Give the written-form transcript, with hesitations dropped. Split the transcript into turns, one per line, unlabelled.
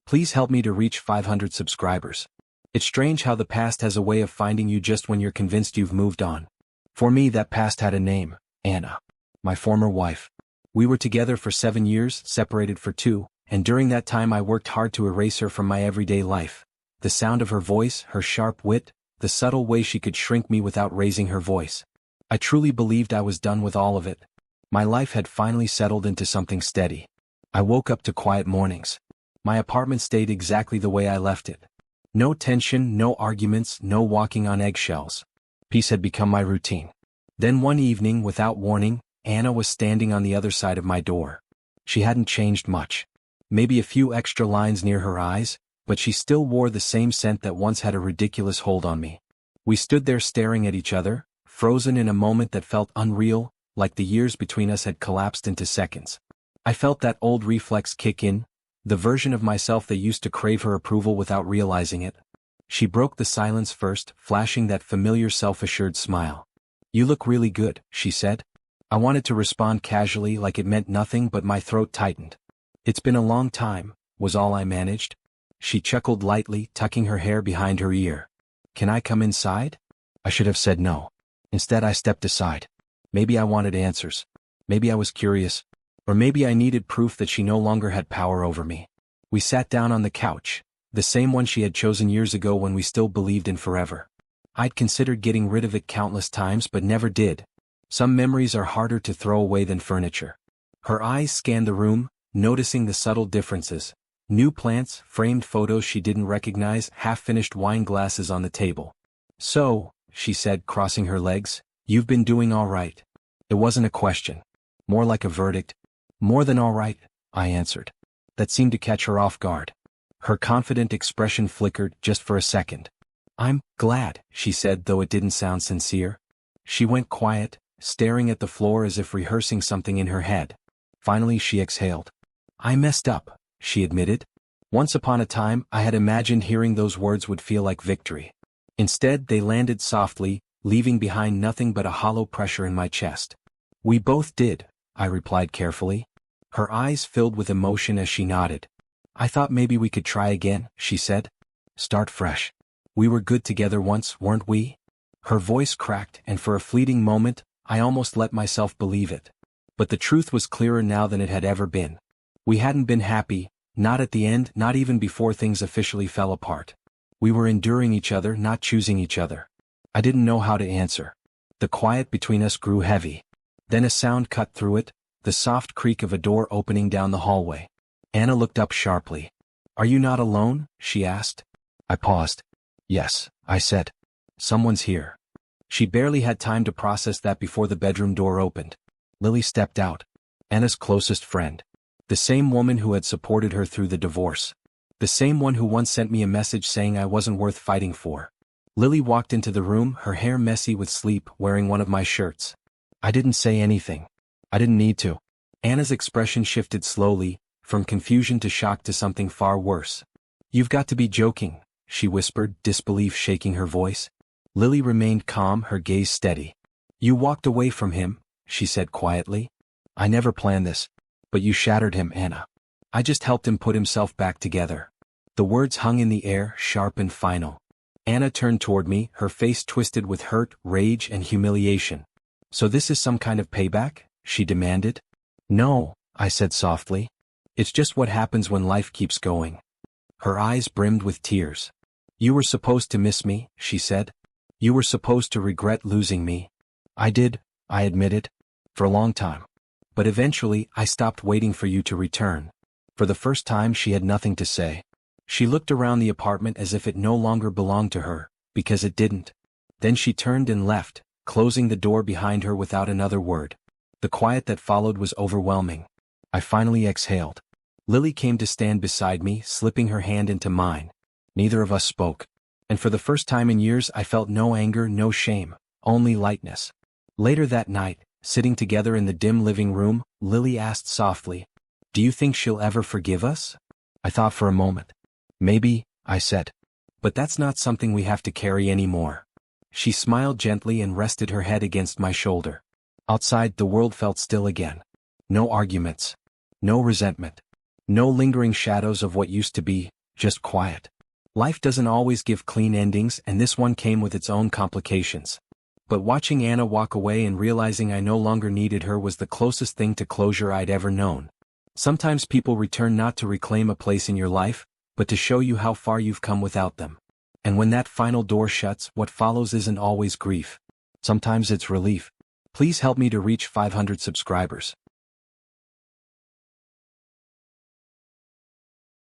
Please help me to reach 500 subscribers. It's strange how the past has a way of finding you just when you're convinced you've moved on. For me, that past had a name, Anna. My former wife. We were together for 7 years, separated for 2, and during that time I worked hard to erase her from my everyday life. The sound of her voice, her sharp wit, the subtle way she could shrink me without raising her voice. I truly believed I was done with all of it. My life had finally settled into something steady. I woke up to quiet mornings. My apartment stayed exactly the way I left it. No tension, no arguments, no walking on eggshells. Peace had become my routine. Then one evening, without warning, Anna was standing on the other side of my door. She hadn't changed much. Maybe a few extra lines near her eyes, but she still wore the same scent that once had a ridiculous hold on me. We stood there staring at each other, frozen in a moment that felt unreal, like the years between us had collapsed into seconds. I felt that old reflex kick in, the version of myself that used to crave her approval without realizing it. She broke the silence first, flashing that familiar self-assured smile. "You look really good," she said. I wanted to respond casually like it meant nothing, but my throat tightened. "It's been a long time," was all I managed. She chuckled lightly, tucking her hair behind her ear. "Can I come inside?" I should have said no. Instead I stepped aside. Maybe I wanted answers. Maybe I was curious. Or maybe I needed proof that she no longer had power over me. We sat down on the couch, the same one she had chosen years ago when we still believed in forever. I'd considered getting rid of it countless times but never did. Some memories are harder to throw away than furniture. Her eyes scanned the room, noticing the subtle differences. New plants, framed photos she didn't recognize, half-finished wine glasses on the table. "So," she said, crossing her legs, "you've been doing all right." It wasn't a question. More like a verdict. "More than all right," I answered. That seemed to catch her off guard. Her confident expression flickered just for a second. "I'm glad," she said, though it didn't sound sincere. She went quiet, staring at the floor as if rehearsing something in her head. Finally she exhaled. "I messed up," she admitted. Once upon a time, I had imagined hearing those words would feel like victory. Instead, they landed softly, leaving behind nothing but a hollow pressure in my chest. "We both did," I replied carefully. Her eyes filled with emotion as she nodded. "I thought maybe we could try again," she said. "Start fresh. We were good together once, weren't we?" Her voice cracked, and for a fleeting moment, I almost let myself believe it. But the truth was clearer now than it had ever been. We hadn't been happy, not at the end, not even before things officially fell apart. We were enduring each other, not choosing each other. I didn't know how to answer. The quiet between us grew heavy. Then a sound cut through it, the soft creak of a door opening down the hallway. Anna looked up sharply. "Are you not alone?" she asked. I paused. "Yes," I said. "Someone's here." She barely had time to process that before the bedroom door opened. Lily stepped out. Anna's closest friend. The same woman who had supported her through the divorce. The same one who once sent me a message saying I wasn't worth fighting for. Lily walked into the room, her hair messy with sleep, wearing one of my shirts. I didn't say anything. I didn't need to. Anna's expression shifted slowly, from confusion to shock to something far worse. "You've got to be joking," she whispered, disbelief shaking her voice. Lily remained calm, her gaze steady. "You walked away from him," she said quietly. "I never planned this. But you shattered him, Anna. I just helped him put himself back together." The words hung in the air, sharp and final. Anna turned toward me, her face twisted with hurt, rage, and humiliation. "So this is some kind of payback?" she demanded. "No," I said softly. "It's just what happens when life keeps going." Her eyes brimmed with tears. "You were supposed to miss me," she said. "You were supposed to regret losing me." "I did," I admitted. "For a long time. But eventually, I stopped waiting for you to return." For the first time, she had nothing to say. She looked around the apartment as if it no longer belonged to her, because it didn't. Then she turned and left, closing the door behind her without another word. The quiet that followed was overwhelming. I finally exhaled. Lily came to stand beside me, slipping her hand into mine. Neither of us spoke. And for the first time in years, I felt no anger, no shame, only lightness. Later that night, sitting together in the dim living room, Lily asked softly, "Do you think she'll ever forgive us?" I thought for a moment. "Maybe," I said. "But that's not something we have to carry anymore." She smiled gently and rested her head against my shoulder. Outside, the world felt still again. No arguments. No resentment. No lingering shadows of what used to be, just quiet. Life doesn't always give clean endings, and this one came with its own complications. But watching Anna walk away and realizing I no longer needed her was the closest thing to closure I'd ever known. Sometimes people return not to reclaim a place in your life, but to show you how far you've come without them. And when that final door shuts, what follows isn't always grief. Sometimes it's relief. Please help me to reach 500 subscribers.